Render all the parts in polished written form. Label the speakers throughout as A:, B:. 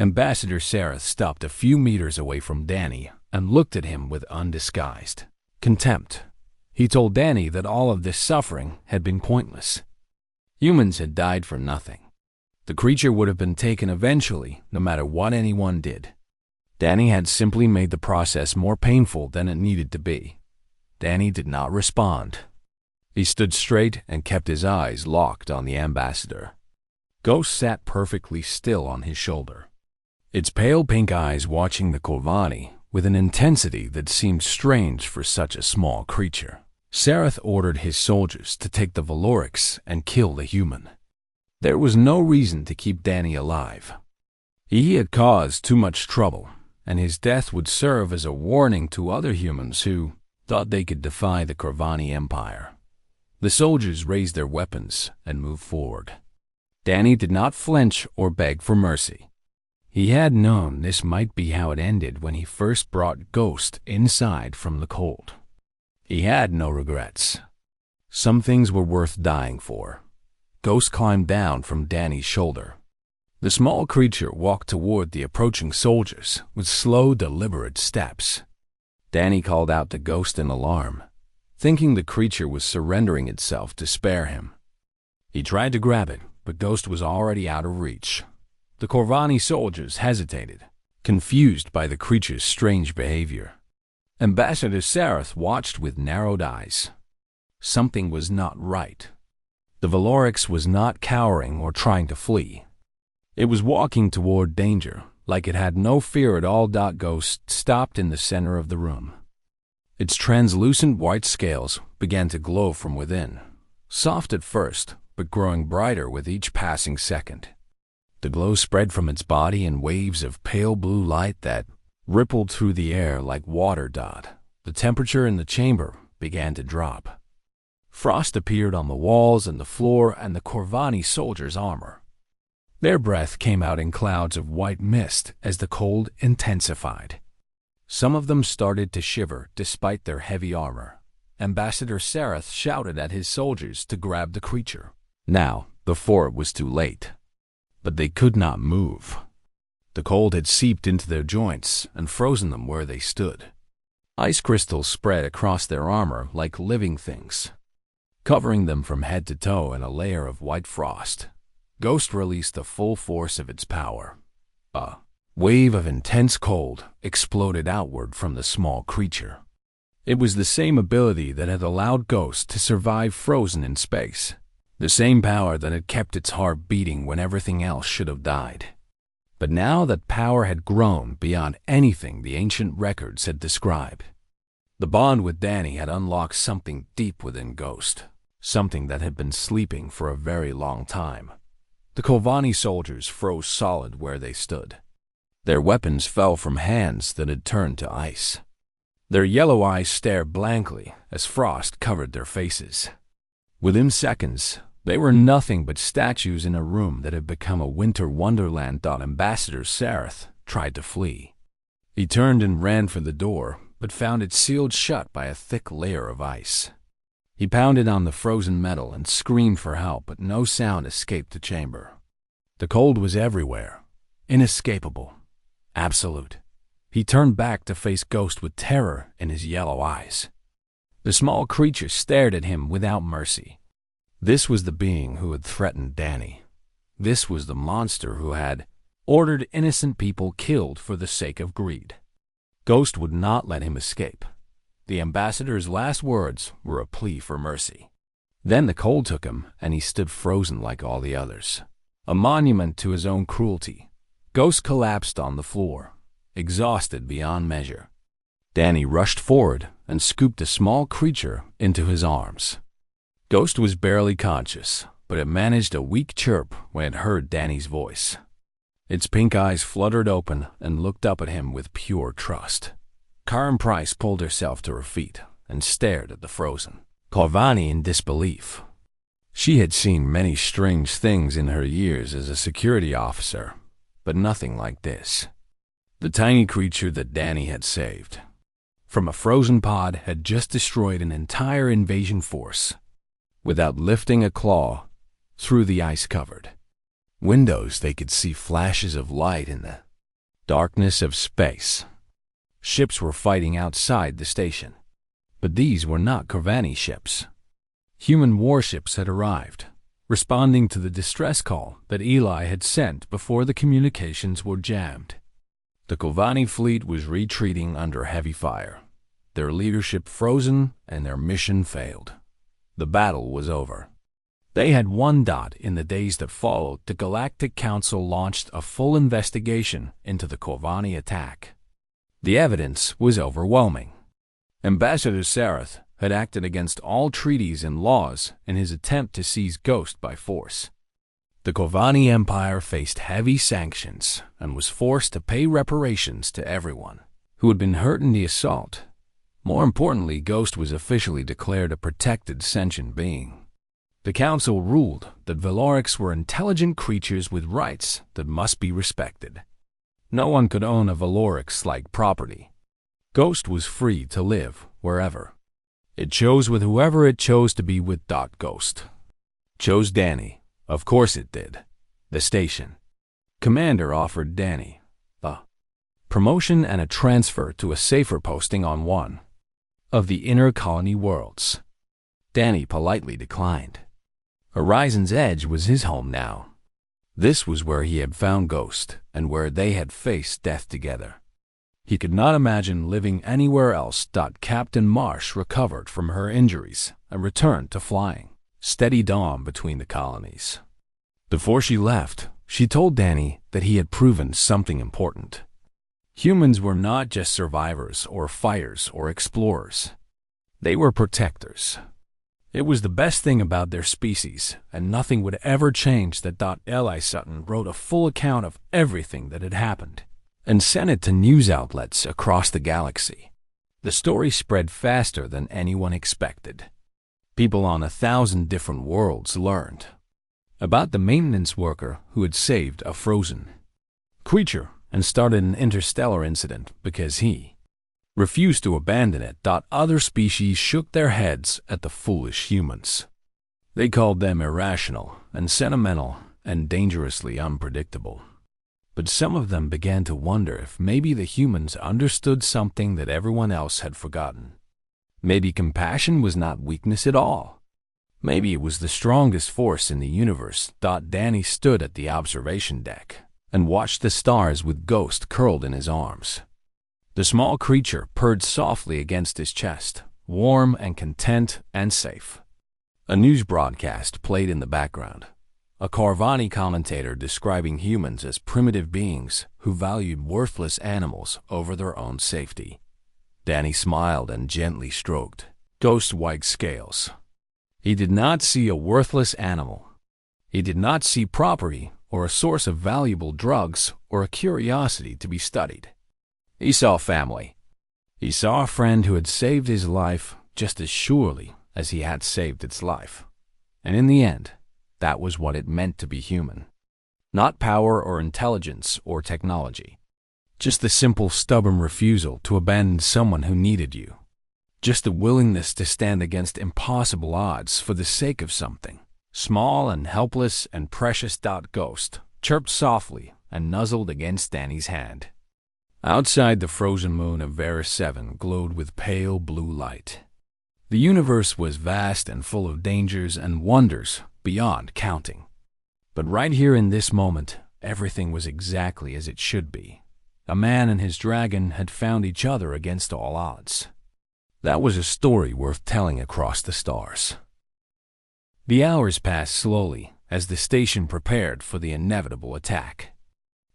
A: Ambassador Sareth stopped a few meters away from Danny and looked at him with undisguised contempt. He told Danny that all of this suffering had been pointless. Humans had died for nothing. The creature would have been taken eventually, no matter what anyone did. Danny had simply made the process more painful than it needed to be. Danny did not respond. He stood straight and kept his eyes locked on the ambassador. Ghost sat perfectly still on his shoulder, its pale pink eyes watching the Corvani with an intensity that seemed strange for such a small creature. Sareth ordered his soldiers to take the Valorics and kill the human. There was no reason to keep Danny alive. He had caused too much trouble, and his death would serve as a warning to other humans who thought they could defy the Corvani Empire. The soldiers raised their weapons and moved forward. Danny did not flinch or beg for mercy. He had known this might be how it ended when he first brought Ghost inside from the cold. He had no regrets. Some things were worth dying for. Ghost climbed down from Danny's shoulder. The small creature walked toward the approaching soldiers with slow, deliberate steps. Danny called out to Ghost in alarm, thinking the creature was surrendering itself to spare him. He tried to grab it, but Ghost was already out of reach. The Corvani soldiers hesitated, confused by the creature's strange behavior. Ambassador Sareth watched with narrowed eyes. Something was not right. The Valorix was not cowering or trying to flee. It was walking toward danger, like it had no fear at all. Ghost stopped in the center of the room. Its translucent white scales began to glow from within, soft at first, but growing brighter with each passing second. The glow spread from its body in waves of pale blue light that rippled through the air like water. The temperature in the chamber began to drop. Frost appeared on the walls and the floor and the Corvani soldiers' armor. Their breath came out in clouds of white mist as the cold intensified. Some of them started to shiver despite their heavy armor. Ambassador Sareth shouted at his soldiers to grab the creature. Now, before it was too late. But they could not move. The cold had seeped into their joints and frozen them where they stood. Ice crystals spread across their armor like living things, covering them from head to toe in a layer of white frost. Ghost released the full force of its power. A wave of intense cold exploded outward from the small creature. It was the same ability that had allowed Ghost to survive frozen in space, the same power that had kept its heart beating when everything else should have died. But now that power had grown beyond anything the ancient records had described. The bond with Danny had unlocked something deep within Ghost, something that had been sleeping for a very long time. The Corvani soldiers froze solid where they stood. Their weapons fell from hands that had turned to ice. Their yellow eyes stared blankly as frost covered their faces. Within seconds, they were nothing but statues in a room that had become a winter wonderland. Ambassador Sareth tried to flee. He turned and ran for the door, but found it sealed shut by a thick layer of ice. He pounded on the frozen metal and screamed for help, but no sound escaped the chamber. The cold was everywhere, inescapable, absolute. He turned back to face Ghost with terror in his yellow eyes. The small creature stared at him without mercy. This was the being who had threatened Danny. This was the monster who had ordered innocent people killed for the sake of greed. Ghost would not let him escape. The ambassador's last words were a plea for mercy. Then the cold took him, and he stood frozen like all the others. A monument to his own cruelty. Ghost collapsed on the floor, exhausted beyond measure. Danny rushed forward and scooped the small creature into his arms. Ghost was barely conscious, but it managed a weak chirp when it heard Danny's voice. Its pink eyes fluttered open and looked up at him with pure trust. Karen Price pulled herself to her feet and stared at the frozen Corvani in disbelief. She had seen many strange things in her years as a security officer, but nothing like this. The tiny creature that Danny had saved from a frozen pod had just destroyed an entire invasion force without lifting a claw through the ice-covered windows. They could see flashes of light in the Darkness of space. Ships were fighting outside the station. But these were not Corvani ships. Human warships had arrived, responding to the distress call that Eli had sent before the communications were jammed. The Corvani fleet was retreating under heavy fire, their leadership frozen and their mission failed. The battle was over. They had won. In the days that followed, the Galactic Council launched a full investigation into the Corvani attack. The evidence was overwhelming. Ambassador Sarath had acted against all treaties and laws in his attempt to seize Ghost by force. The Corvani Empire faced heavy sanctions and was forced to pay reparations to everyone who had been hurt in the assault. More importantly, Ghost was officially declared a protected sentient being. The Council ruled that Valorics were intelligent creatures with rights that must be respected. No one could own a Valorix-like property. Ghost was free to live wherever. It chose with whoever it chose to be with. Ghost chose Danny. Of course it did. The station commander offered Danny a promotion and a transfer to a safer posting on one of the inner colony worlds. Danny politely declined. Horizon's Edge was his home now. This was where he had found Ghost and where they had faced death together. He could not imagine living anywhere else. Captain Marsh recovered from her injuries and returned to flying steady dawn between the colonies. Before she left, she told Danny that he had proven something important. Humans were not just survivors or fighters or explorers. They were protectors. It was the best thing about their species, and nothing would ever change that. Eli Sutton wrote a full account of everything that had happened and sent it to news outlets across the galaxy. The story spread faster than anyone expected. People on 1,000 different worlds learned about the maintenance worker who had saved a frozen creature and started an interstellar incident because he refused to abandon it. Other species shook their heads at the foolish humans. They called them irrational and sentimental and dangerously unpredictable. But some of them began to wonder if maybe the humans understood something that everyone else had forgotten. Maybe compassion was not weakness at all. Maybe it was the strongest force in the universe. Danny stood at the observation deck and watched the stars with Ghost curled in his arms. The small creature purred softly against his chest, warm and content and safe. A news broadcast played in the background. A Corvani commentator describing humans as primitive beings who valued worthless animals over their own safety. Danny smiled and gently stroked Ghost's white scales. He did not see a worthless animal. He did not see property or a source of valuable drugs or a curiosity to be studied. He saw family. He saw a friend who had saved his life just as surely as he had saved its life. And in the end, that was what it meant to be human. Not power or intelligence or technology. Just the simple, stubborn refusal to abandon someone who needed you. Just the willingness to stand against impossible odds for the sake of something. Small and helpless and precious. Ghost chirped softly and nuzzled against Danny's hand. Outside, the frozen moon of Varus 7 glowed with pale blue light. The universe was vast and full of dangers and wonders beyond counting. But right here in this moment, everything was exactly as it should be. A man and his dragon had found each other against all odds. That was a story worth telling across the stars. The hours passed slowly as the station prepared for the inevitable attack.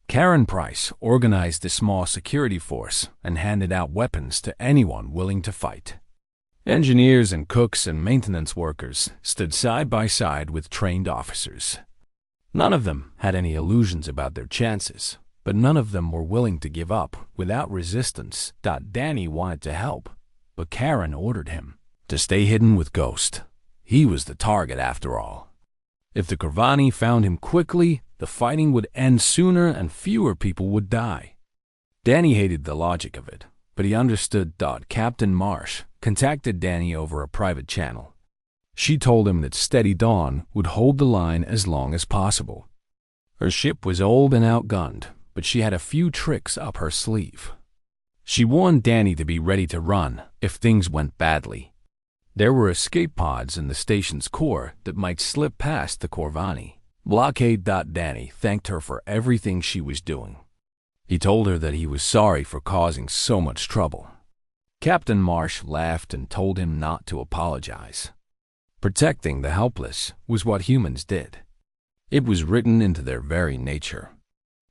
A: Karen Price organized a small security force and handed out weapons to anyone willing to fight. Engineers and cooks and maintenance workers stood side by side with trained officers. None of them had any illusions about their chances, but none of them were willing to give up without resistance. Danny wanted to help, but Karen ordered him to stay hidden with Ghost. He was the target after all. If the Corvani found him quickly, the fighting would end sooner and fewer people would die. Danny hated the logic of it, but he understood. Captain Marsh contacted Danny over a private channel. She told him that Steady Dawn would hold the line as long as possible. Her ship was old and outgunned, but she had a few tricks up her sleeve. She warned Danny to be ready to run if things went badly. There were escape pods in the station's core that might slip past the Corvani. Blockade. Danny thanked her for everything she was doing. He told her that he was sorry for causing so much trouble. Captain Marsh laughed and told him not to apologize. Protecting the helpless was what humans did. It was written into their very nature.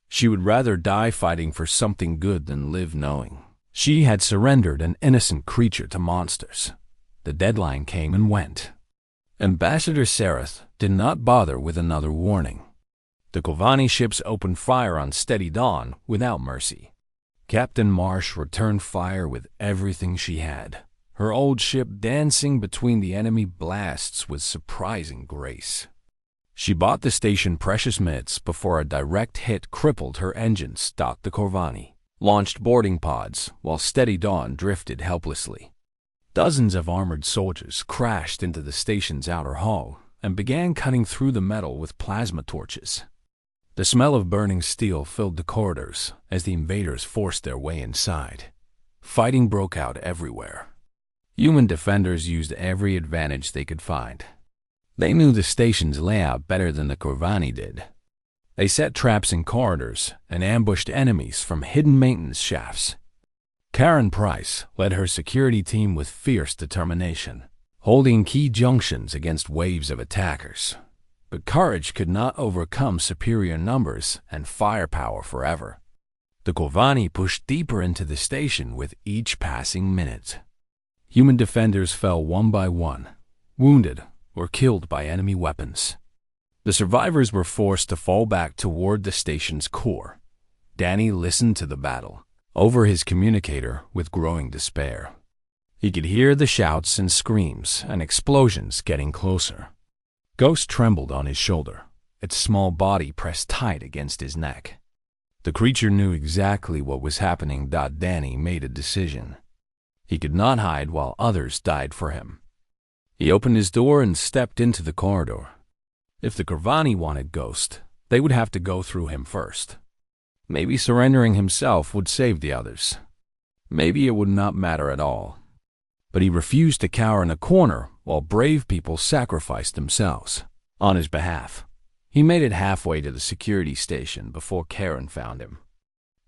A: She would rather die fighting for something good than live knowing she had surrendered an innocent creature to monsters. The deadline came and went. Ambassador Sereth did not bother with another warning. The Corvani ships opened fire on Steady Dawn without mercy. Captain Marsh returned fire with everything she had, her old ship dancing between the enemy blasts with surprising grace. She bought the station precious minutes before a direct hit crippled her engines. The Corvani launched boarding pods while Steady Dawn drifted helplessly. Dozens of armored soldiers crashed into the station's outer hull and began cutting through the metal with plasma torches. The smell of burning steel filled the corridors as the invaders forced their way inside. Fighting broke out everywhere. Human defenders used every advantage they could find. They knew the station's layout better than the Corvani did. They set traps in corridors and ambushed enemies from hidden maintenance shafts. Karen Price led her security team with fierce determination, holding key junctions against waves of attackers. But courage could not overcome superior numbers and firepower forever. The Corvani pushed deeper into the station with each passing minute. Human defenders fell one by one, wounded or killed by enemy weapons. The survivors were forced to fall back toward the station's core. Danny listened to the battle over his communicator with growing despair. He could hear the shouts and screams and explosions getting closer. Ghost trembled on his shoulder, its small body pressed tight against his neck. The creature knew exactly what was happening. Danny made a decision. He could not hide while others died for him. He opened his door and stepped into the corridor. If the Corvani wanted Ghost, they would have to go through him first. Maybe surrendering himself would save the others. Maybe it would not matter at all. But he refused to cower in a corner while brave people sacrificed themselves on his behalf. He made it halfway to the security station before Karen found him.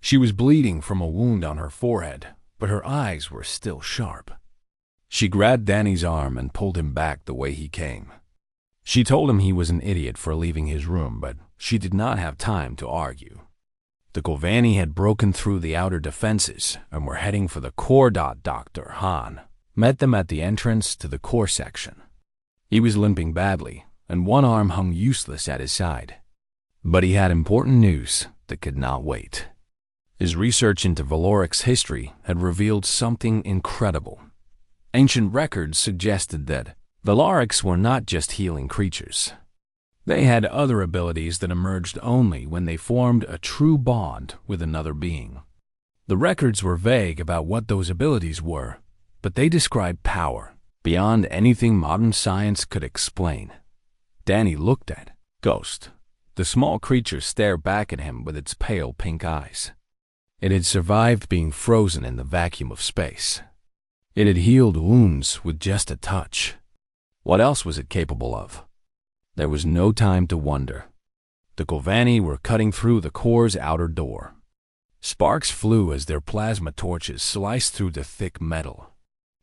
A: She was bleeding from a wound on her forehead, but her eyes were still sharp. She grabbed Danny's arm and pulled him back the way he came. She told him he was an idiot for leaving his room, but she did not have time to argue. The Corvani had broken through the outer defenses and were heading for the core. Dr. Hahn met them at the entrance to the core section. He was limping badly, and one arm hung useless at his side. But he had important news that could not wait. His research into Valoric's history had revealed something incredible. Ancient records suggested that Valorics were not just healing creatures. They had other abilities that emerged only when they formed a true bond with another being. The records were vague about what those abilities were, but they described power beyond anything modern science could explain. Danny looked at Ghost. The small creature stared back at him with its pale pink eyes. It had survived being frozen in the vacuum of space. It had healed wounds with just a touch. What else was it capable of? There was no time to wonder. The Corvani were cutting through the core's outer door. Sparks flew as their plasma torches sliced through the thick metal.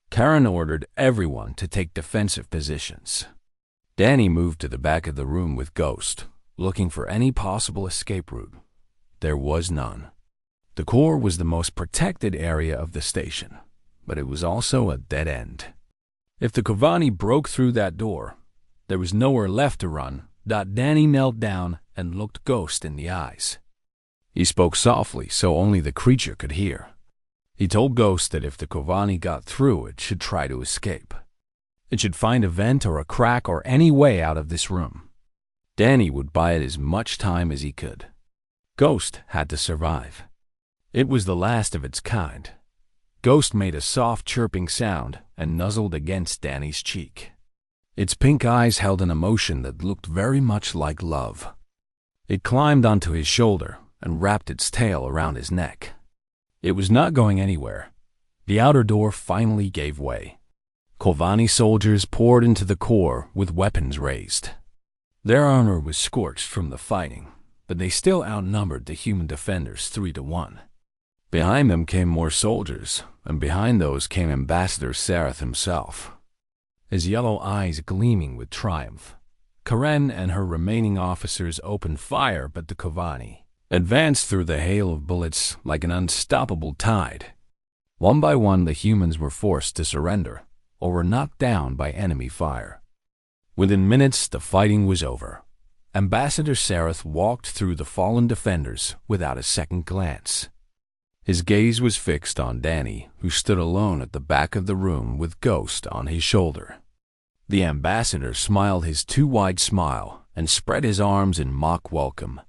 A: Karen ordered everyone to take defensive positions. Danny moved to the back of the room with Ghost, looking for any possible escape route. There was none. The core was the most protected area of the station, but it was also a dead end. If the Corvani broke through that door, there was nowhere left to run. Danny knelt down and looked Ghost in the eyes. He spoke softly so only the creature could hear. He told Ghost that if the Corvani got through, it should try to escape. It should find a vent or a crack or any way out of this room. Danny would buy it as much time as he could. Ghost had to survive. It was the last of its kind. Ghost made a soft chirping sound and nuzzled against Danny's cheek. Its pink eyes held an emotion that looked very much like love. It climbed onto his shoulder and wrapped its tail around his neck. It was not going anywhere. The outer door finally gave way. Kovanni soldiers poured into the core with weapons raised. Their armor was scorched from the fighting, but they still outnumbered the human defenders 3-1. Behind them came more soldiers, and behind those came Ambassador Sareth himself, his yellow eyes gleaming with triumph. Karen and her remaining officers opened fire, but the Kovanni advanced through the hail of bullets like an unstoppable tide. One by one, the humans were forced to surrender, or were knocked down by enemy fire. Within minutes, the fighting was over. Ambassador Sareth walked through the fallen defenders without a second glance. His gaze was fixed on Danny, who stood alone at the back of the room with Ghost on his shoulder. The ambassador smiled his too wide smile and spread his arms in mock welcome.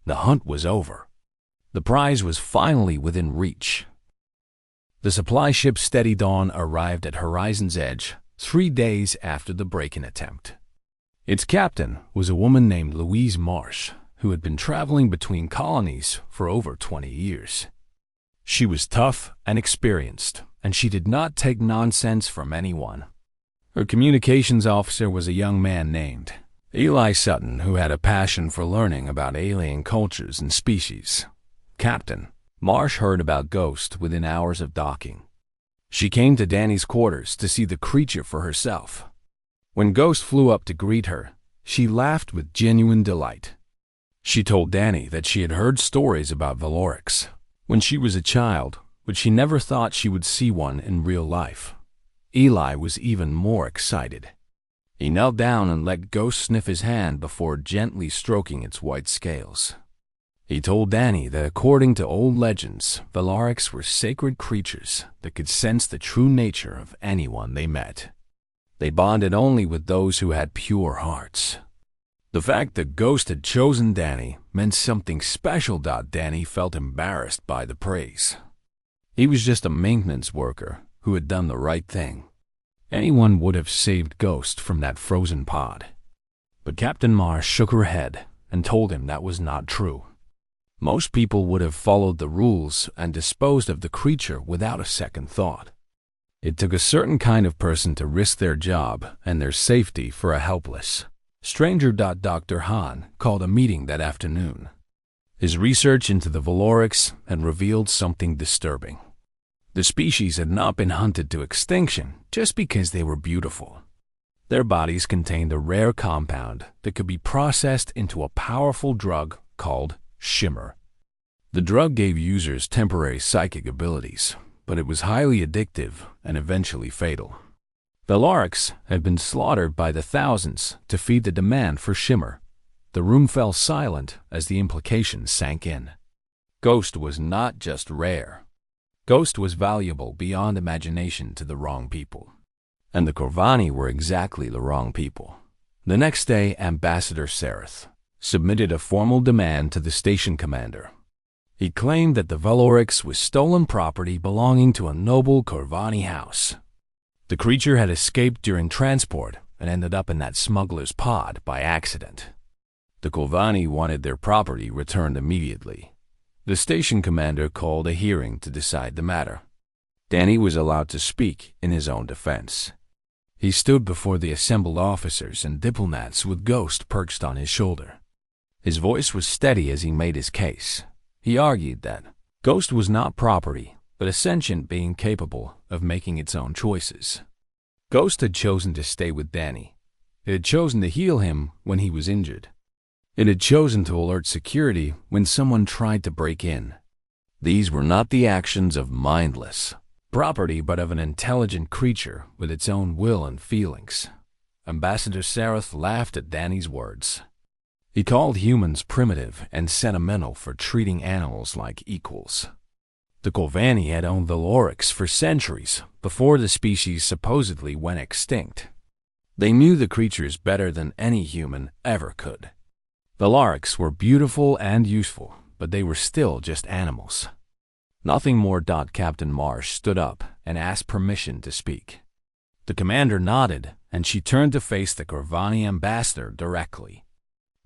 A: The hunt was over. The prize was finally within reach. The supply ship Steady Dawn arrived at Horizon's Edge 3 days after the break-in attempt. Its captain was a woman named Louise Marsh, who had been traveling between colonies for over 20 years. She was tough and experienced, and she did not take nonsense from anyone. Her communications officer was a young man named Eli Sutton, who had a passion for learning about alien cultures and species. Captain Marsh heard about Ghost within hours of docking. She came to Danny's quarters to see the creature for herself. When Ghost flew up to greet her, she laughed with genuine delight. She told Danny that she had heard stories about Valorix when she was a child, but she never thought she would see one in real life. Eli was even more excited. He knelt down and let Ghost sniff his hand before gently stroking its white scales. He told Danny that according to old legends, Valorix were sacred creatures that could sense the true nature of anyone they met. They bonded only with those who had pure hearts. The fact that Ghost had chosen Danny meant something special. Danny felt embarrassed by the praise. He was just a maintenance worker who had done the right thing. Anyone would have saved Ghost from that frozen pod. But Captain Marsh shook her head and told him that was not true. Most people would have followed the rules and disposed of the creature without a second thought. It took a certain kind of person to risk their job and their safety for a helpless stranger. Dr. Hahn called a meeting that afternoon. His research into the Valorix had revealed something disturbing. The species had not been hunted to extinction just because they were beautiful. Their bodies contained a rare compound that could be processed into a powerful drug called Shimmer. The drug gave users temporary psychic abilities, but it was highly addictive and eventually fatal. Valorix had been slaughtered by the thousands to feed the demand for Shimmer. The room fell silent as the implications sank in. Ghost was not just rare. Ghost was valuable beyond imagination to the wrong people. And the Corvani were exactly the wrong people. The next day, Ambassador Sareth submitted a formal demand to the station commander. He claimed that the Valorix was stolen property belonging to a noble Corvani house. The creature had escaped during transport and ended up in that smuggler's pod by accident. The Corvani wanted their property returned immediately. The station commander called a hearing to decide the matter. Danny was allowed to speak in his own defense. He stood before the assembled officers and diplomats with Ghost perched on his shoulder. His voice was steady as he made his case. He argued that Ghost was not property, but a sentient being capable of making its own choices. Ghost had chosen to stay with Danny. It had chosen to heal him when he was injured. It had chosen to alert security when someone tried to break in. These were not the actions of mindless property, but of an intelligent creature with its own will and feelings. Ambassador Sareth laughed at Danny's words. He called humans primitive and sentimental for treating animals like equals. The Corvani had owned Valorix for centuries before the species supposedly went extinct. They knew the creatures better than any human ever could. Valorix were beautiful and useful, but they were still just animals. Nothing more. Captain Marsh stood up and asked permission to speak. The commander nodded, and she turned to face the Corvani ambassador directly.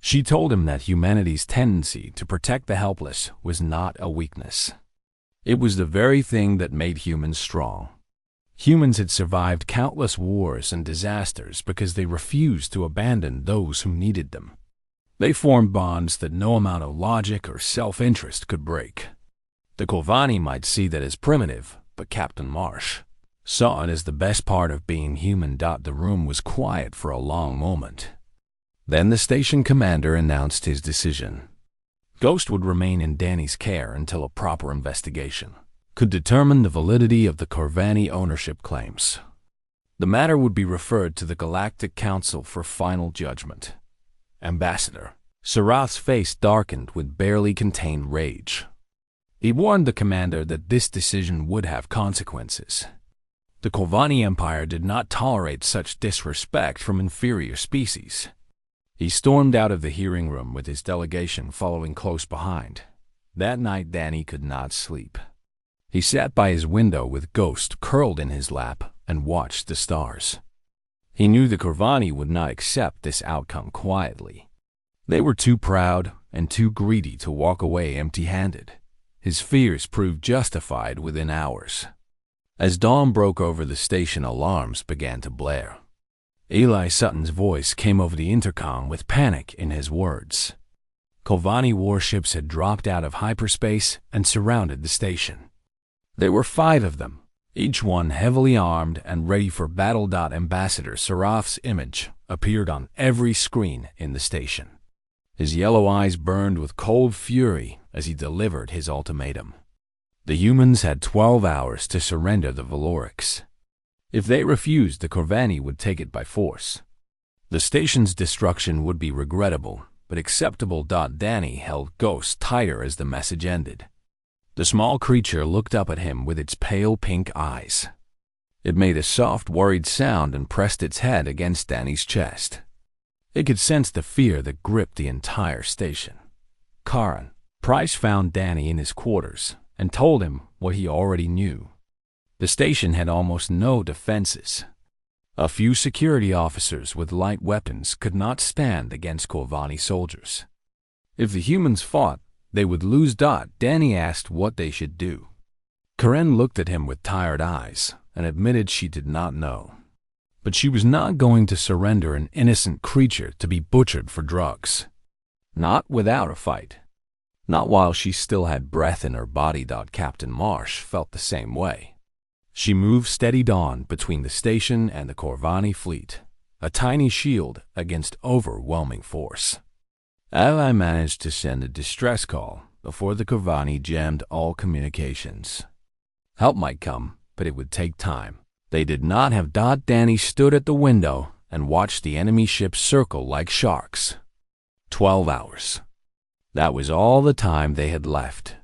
A: She told him that humanity's tendency to protect the helpless was not a weakness. It was the very thing that made humans strong. Humans had survived countless wars and disasters because they refused to abandon those who needed them. They formed bonds that no amount of logic or self-interest could break. The Kovanni might see that as primitive, but Captain Marsh saw it as the best part of being human. The room was quiet for a long moment. Then the station commander announced his decision. Ghost would remain in Danny's care until a proper investigation could determine the validity of the Kovanni ownership claims. The matter would be referred to the Galactic Council for final judgment. Ambassador Sarath's face darkened with barely contained rage. He warned the commander that this decision would have consequences. The Kovanni Empire did not tolerate such disrespect from inferior species. He stormed out of the hearing room with his delegation following close behind. That night Danny could not sleep. He sat by his window with Ghost curled in his lap and watched the stars. He knew the Kovanni would not accept this outcome quietly. They were too proud and too greedy to walk away empty-handed. His fears proved justified within hours. As dawn broke over, the station alarms began to blare. Eli Sutton's voice came over the intercom with panic in his words. Kovanni warships had dropped out of hyperspace and surrounded the station. There were 5 of them, each one heavily armed and ready for battle. Ambassador Sarath's image appeared on every screen in the station. His yellow eyes burned with cold fury as he delivered his ultimatum. The humans had 12 hours to surrender the Valorics. If they refused, the Kovanni would take it by force. The station's destruction would be regrettable, but acceptable. Danny held Ghost tighter as the message ended. The small creature looked up at him with its pale pink eyes. It made a soft, worried sound and pressed its head against Danny's chest. It could sense the fear that gripped the entire station. Karen Price found Danny in his quarters and told him what he already knew. The station had almost no defenses. A few security officers with light weapons could not stand against Kovanni soldiers. If the humans fought, they would lose. Danny asked what they should do. Karen looked at him with tired eyes and admitted she did not know. But she was not going to surrender an innocent creature to be butchered for drugs. Not without a fight. Not while she still had breath in her body. Captain Marsh felt the same way. She moved steady dawn between the station and the Kovanni fleet, a tiny shield against overwhelming force. I managed to send a distress call before the Kovanni jammed all communications. Help might come, but it would take time. They did not have. Danny stood at the window and watched the enemy ships circle like sharks. 12 hours. That was all the time they had left.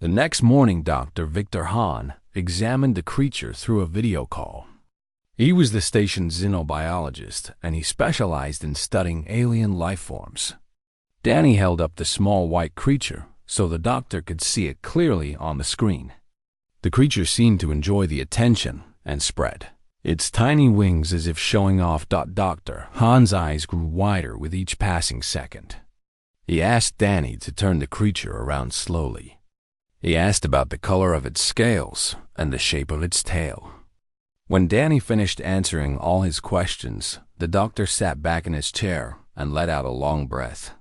A: The next morning, Dr. Victor Hahn examined the creature through a video call. He was the station's xenobiologist, and he specialized in studying alien life forms. Danny held up the small white creature so the doctor could see it clearly on the screen. The creature seemed to enjoy the attention and spread its tiny wings as if showing off. Dr. Hahn's eyes grew wider with each passing second. He asked Danny to turn the creature around slowly. He asked about the color of its scales and the shape of its tail. When Danny finished answering all his questions, the doctor sat back in his chair and let out a long breath.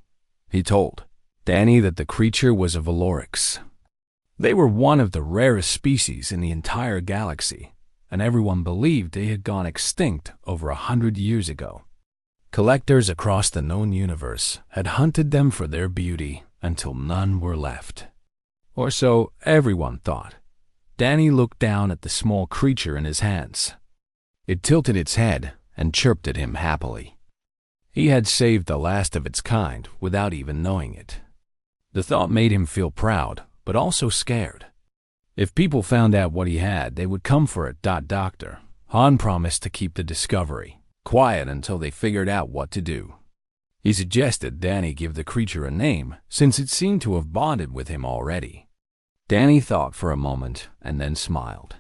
A: He told Danny that the creature was a Valorix. They were one of the rarest species in the entire galaxy, and everyone believed they had gone extinct over 100 years ago. Collectors across the known universe had hunted them for their beauty until none were left. Or so everyone thought. Danny looked down at the small creature in his hands. It tilted its head and chirped at him happily. He had saved the last of its kind without even knowing it. The thought made him feel proud, but also scared. If people found out what he had, they would come for it. Dr. Hahn promised to keep the discovery quiet until they figured out what to do. He suggested Danny give the creature a name, since it seemed to have bonded with him already. Danny thought for a moment and then smiled.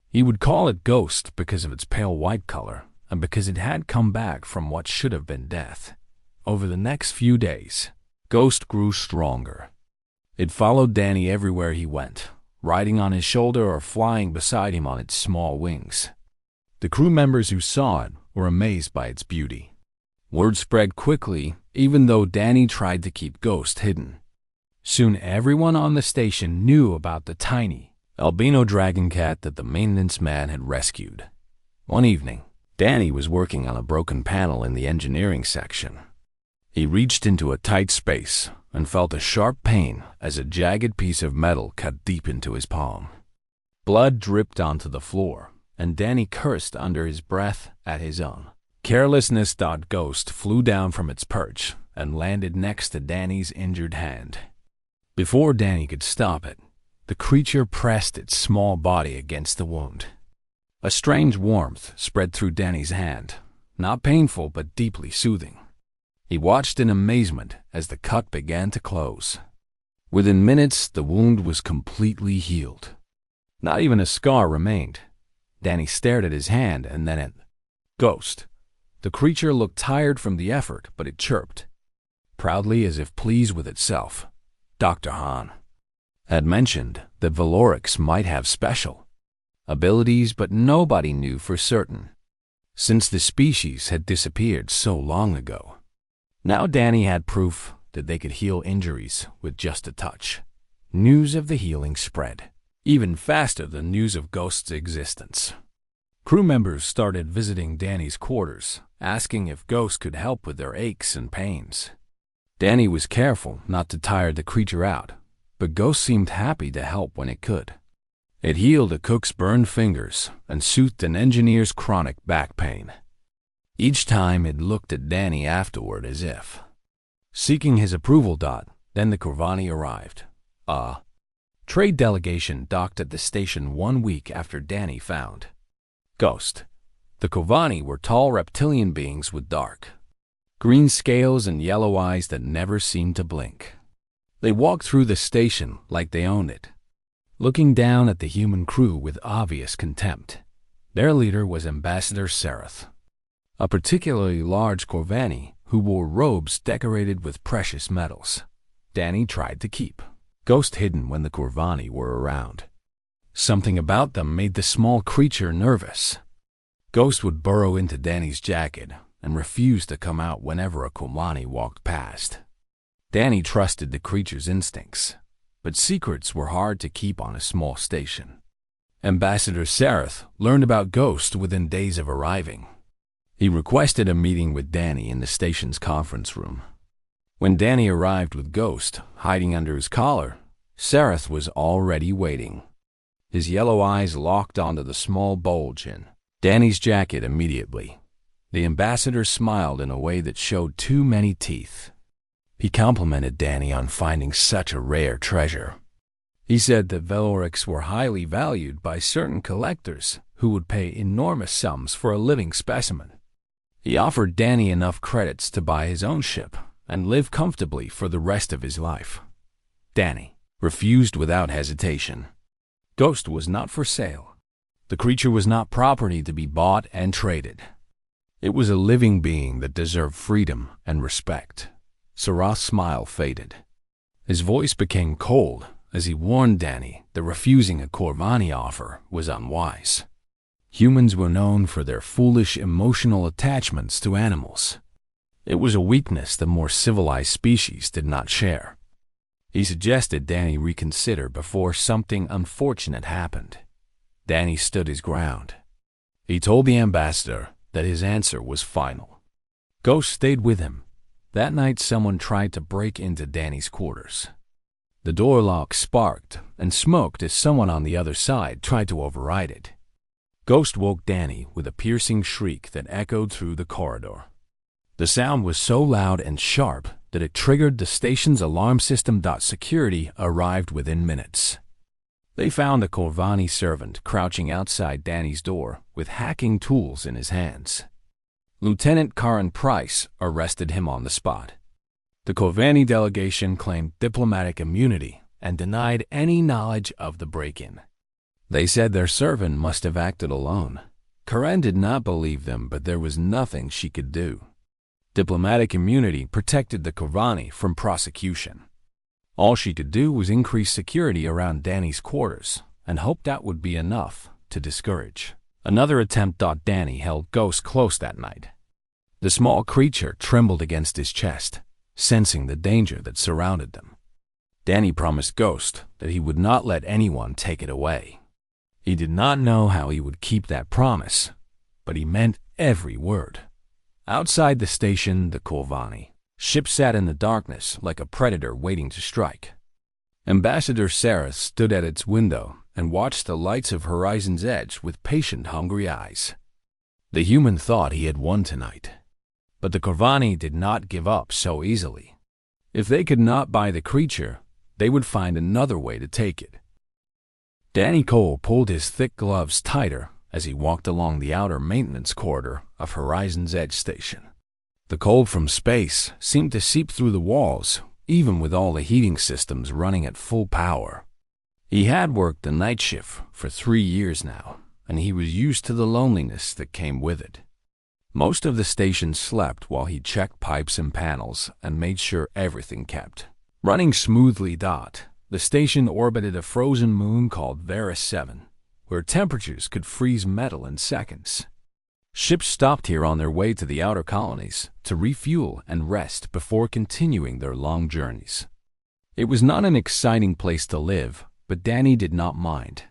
A: He would call it Ghost because of its pale white color and because it had come back from what should have been death. Over the next few days, Ghost grew stronger. It followed Danny everywhere he went, riding on his shoulder or flying beside him on its small wings. The crew members who saw it were amazed by its beauty. Word spread quickly, even though Danny tried to keep Ghost hidden. Soon everyone on the station knew about the tiny, albino DragonCat that the maintenance man had rescued. One evening, Danny was working on a broken panel in the engineering section. He reached into a tight space and felt a sharp pain as a jagged piece of metal cut deep into his palm. Blood dripped onto the floor, and Danny cursed under his breath at his own carelessness. Ghost flew down from its perch and landed next to Danny's injured hand. Before Danny could stop it, the creature pressed its small body against the wound. A strange warmth spread through Danny's hand, not painful but deeply soothing. He watched in amazement as the cut began to close. Within minutes, the wound was completely healed. Not even a scar remained. Danny stared at his hand and then at Ghost. The creature looked tired from the effort, but it chirped, proudly as if pleased with itself. Dr. Hahn had mentioned that Valorix might have special abilities, but nobody knew for certain, since the species had disappeared so long ago. Now Danny had proof that they could heal injuries with just a touch. News of the healing spread, even faster than news of Ghost's existence. Crew members started visiting Danny's quarters, asking if Ghost could help with their aches and pains. Danny was careful not to tire the creature out, but Ghost seemed happy to help when it could. It healed a cook's burned fingers and soothed an engineer's chronic back pain. Each time it looked at Danny afterward as if seeking his approval. Then the Corvani arrived. A trade delegation docked at the station 1 week after Danny found Ghost. The Corvani were tall reptilian beings with dark green scales and yellow eyes that never seemed to blink. They walked through the station like they owned it, looking down at the human crew with obvious contempt. Their leader was Ambassador Sereth, a particularly large Corvani who wore robes decorated with precious metals. Danny tried to keep Ghost hidden when the Corvani were around. Something about them made the small creature nervous. Ghost would burrow into Danny's jacket and refuse to come out whenever a Corvani walked past. Danny trusted the creature's instincts, but secrets were hard to keep on a small station. Ambassador Sereth learned about Ghost within days of arriving. He requested a meeting with Danny in the station's conference room. When Danny arrived with Ghost hiding under his collar, Sereth was already waiting. His yellow eyes locked onto the small bulge in Danny's jacket immediately. The ambassador smiled in a way that showed too many teeth. He complimented Danny on finding such a rare treasure. He said that Valorix were highly valued by certain collectors who would pay enormous sums for a living specimen. He offered Danny enough credits to buy his own ship and live comfortably for the rest of his life. Danny refused without hesitation. Ghost was not for sale. The creature was not property to be bought and traded. It was a living being that deserved freedom and respect. Sereth's smile faded. His voice became cold as he warned Danny that refusing a Corvani offer was unwise. Humans were known for their foolish emotional attachments to animals. It was a weakness that more civilized species did not share. He suggested Danny reconsider before something unfortunate happened. Danny stood his ground. He told the ambassador that his answer was final. Ghost stayed with him. That night someone tried to break into Danny's quarters. The door lock sparked and smoked as someone on the other side tried to override it. Ghost woke Danny with a piercing shriek that echoed through the corridor. The sound was so loud and sharp that it triggered the station's alarm system. Security arrived within minutes. They found a Corvani servant crouching outside Danny's door with hacking tools in his hands. Lieutenant Karen Price arrested him on the spot. The Corvani delegation claimed diplomatic immunity and denied any knowledge of the break-in. They said their servant must have acted alone. Karen did not believe them, but there was nothing she could do. Diplomatic immunity protected the Corvani from prosecution. All she could do was increase security around Danny's quarters and hope that would be enough to discourage another attempt. Danny held Ghost close that night. The small creature trembled against his chest, sensing the danger that surrounded them. Danny promised Ghost that he would not let anyone take it away. He did not know how he would keep that promise, but he meant every word. Outside the station, the Corvani ship sat in the darkness like a predator waiting to strike. Ambassador Sarah stood at its window and watched the lights of Horizon's Edge with patient, hungry eyes. The human thought he had won tonight, but the Corvani did not give up so easily. If they could not buy the creature, they would find another way to take it. Danny Cole pulled his thick gloves tighter as he walked along the outer maintenance corridor of Horizon's Edge Station. The cold from space seemed to seep through the walls, even with all the heating systems running at full power. He had worked the night shift for 3 years now, and he was used to the loneliness that came with it. Most of the station slept while he checked pipes and panels and made sure everything kept running smoothly. The station orbited a frozen moon called Varus 7, where temperatures could freeze metal in seconds. Ships stopped here on their way to the outer colonies to refuel and rest before continuing their long journeys. It was not an exciting place to live, but Danny did not mind.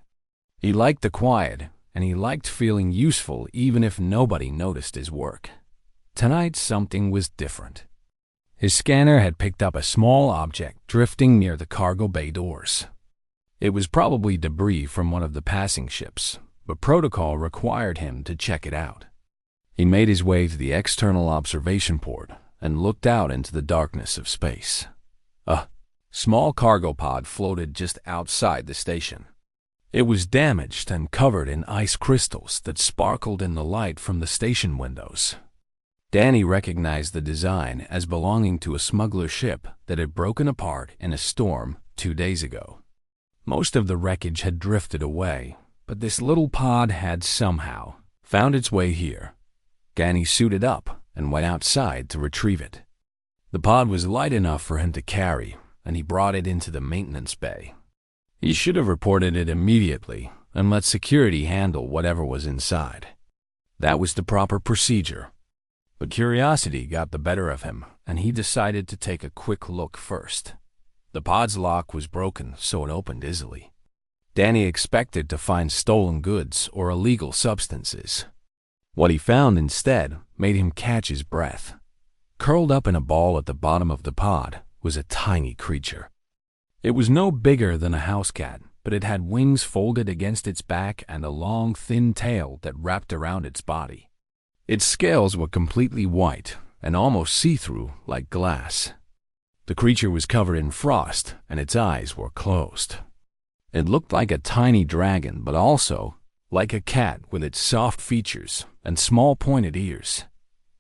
A: He liked the quiet, and he liked feeling useful even if nobody noticed his work. Tonight something was different. His scanner had picked up a small object drifting near the cargo bay doors. It was probably debris from one of the passing ships, but protocol required him to check it out. He made his way to the external observation port and looked out into the darkness of space. A small cargo pod floated just outside the station. It was damaged and covered in ice crystals that sparkled in the light from the station windows. Danny recognized the design as belonging to a smuggler ship that had broken apart in a storm 2 days ago. Most of the wreckage had drifted away, but this little pod had somehow found its way here. Danny suited up and went outside to retrieve it. The pod was light enough for him to carry, and he brought it into the maintenance bay. He should have reported it immediately and let security handle whatever was inside. That was the proper procedure. But curiosity got the better of him, and he decided to take a quick look first. The pod's lock was broken, so it opened easily. Danny expected to find stolen goods or illegal substances. What he found instead made him catch his breath. Curled up in a ball at the bottom of the pod was a tiny creature. It was no bigger than a house cat, but it had wings folded against its back and a long, thin tail that wrapped around its body. Its scales were completely white and almost see-through like glass. The creature was covered in frost, and its eyes were closed. It looked like a tiny dragon, but also like a cat with its soft features and small pointed ears.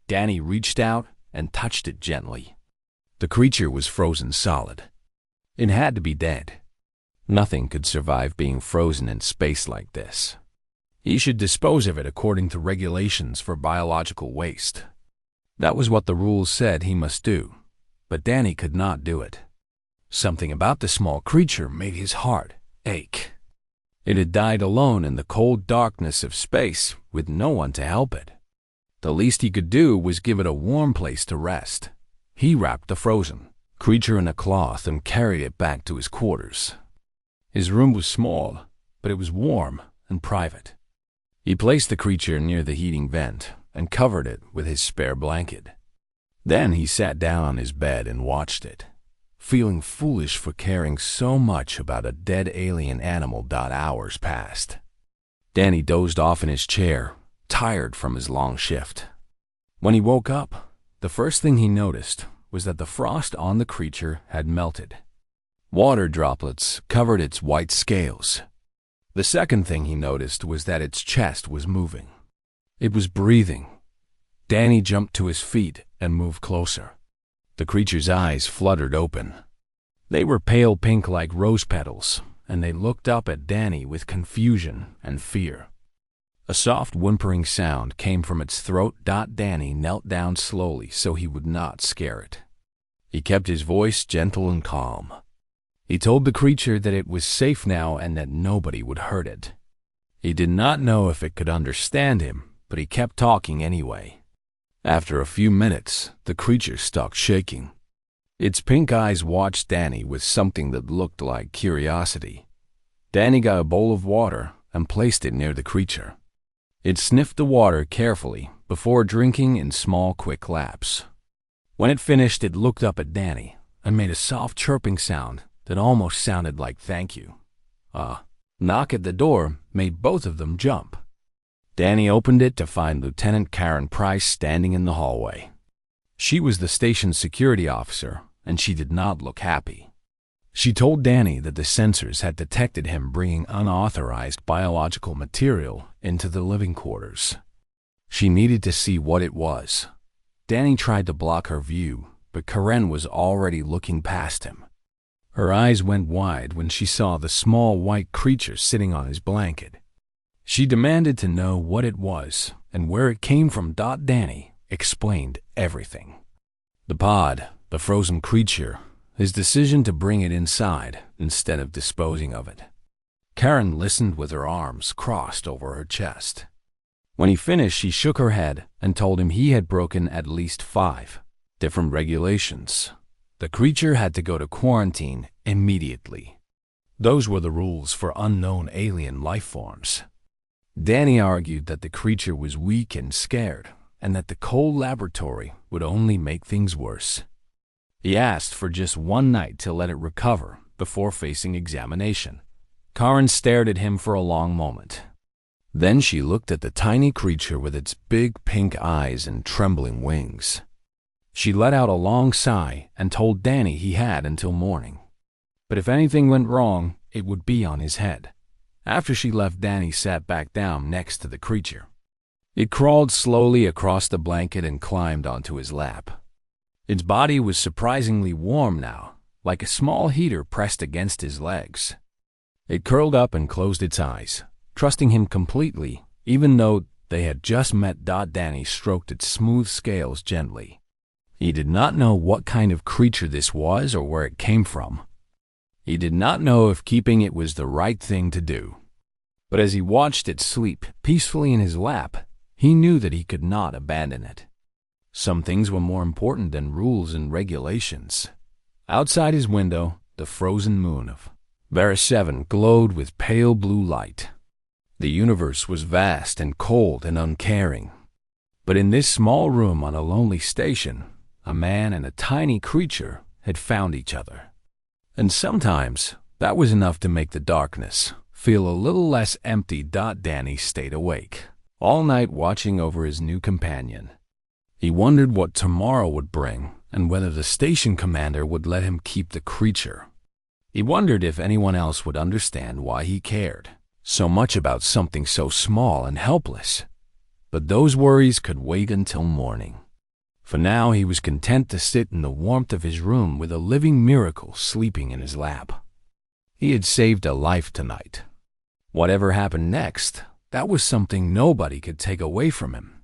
A: Danny reached out and touched it gently. The creature was frozen solid. It had to be dead. Nothing could survive being frozen in space like this. He should dispose of it according to regulations for biological waste. That was what the rules said he must do, but Danny could not do it. Something about the small creature made his heart ache. It had died alone in the cold darkness of space with no one to help it. The least he could do was give it a warm place to rest. He wrapped the frozen creature in a cloth and carried it back to his quarters. His room was small, but it was warm and private. He placed the creature near the heating vent and covered it with his spare blanket. Then he sat down on his bed and watched it, feeling foolish for caring so much about a dead alien animal. Hours passed. Danny dozed off in his chair, tired from his long shift. When he woke up, the first thing he noticed was that the frost on the creature had melted. Water droplets covered its white scales. The second thing he noticed was that its chest was moving. It was breathing. Danny jumped to his feet and moved closer. The creature's eyes fluttered open. They were pale pink like rose petals, and they looked up at Danny with confusion and fear. A soft whimpering sound came from its throat. Danny knelt down slowly so he would not scare it. He kept his voice gentle and calm. He told the creature that it was safe now and that nobody would hurt it. He did not know if it could understand him, but he kept talking anyway. After a few minutes, the creature stopped shaking. Its pink eyes watched Danny with something that looked like curiosity. Danny got a bowl of water and placed it near the creature. It sniffed the water carefully before drinking in small, quick laps. When it finished, it looked up at Danny and made a soft chirping sound that almost sounded like thank you. A knock at the door made both of them jump. Danny opened it to find Lieutenant Karen Price standing in the hallway. She was the station's security officer, and she did not look happy. She told Danny that the sensors had detected him bringing unauthorized biological material into the living quarters. She needed to see what it was. Danny tried to block her view, but Karen was already looking past him. Her eyes went wide when she saw the small white creature sitting on his blanket. She demanded to know what it was and where it came from. Danny explained everything. The pod, the frozen creature, his decision to bring it inside instead of disposing of it. Karen listened with her arms crossed over her chest. When he finished, she shook her head and told him he had broken at least 5 different regulations. The creature had to go to quarantine immediately. Those were the rules for unknown alien life forms. Danny argued that the creature was weak and scared, and that the cold laboratory would only make things worse. He asked for just one night to let it recover before facing examination. Karen stared at him for a long moment. Then she looked at the tiny creature with its big pink eyes and trembling wings. She let out a long sigh and told Danny he had until morning. But if anything went wrong, it would be on his head. After she left, Danny sat back down next to the creature. It crawled slowly across the blanket and climbed onto his lap. Its body was surprisingly warm now, like a small heater pressed against his legs. It curled up and closed its eyes, trusting him completely, even though they had just met. Danny stroked its smooth scales gently. He did not know what kind of creature this was or where it came from. He did not know if keeping it was the right thing to do. But as he watched it sleep peacefully in his lap, he knew that he could not abandon it. Some things were more important than rules and regulations. Outside his window, the frozen moon of Vera 7 glowed with pale blue light. The universe was vast and cold and uncaring. But in this small room on a lonely station, a man and a tiny creature had found each other. And sometimes that was enough to make the darkness feel a little less empty. Danny stayed awake all night watching over his new companion. He wondered what tomorrow would bring and whether the station commander would let him keep the creature. He wondered if anyone else would understand why he cared so much about something so small and helpless. But those worries could wait until morning. For now, he was content to sit in the warmth of his room with a living miracle sleeping in his lap. He had saved a life tonight. Whatever happened next, that was something nobody could take away from him.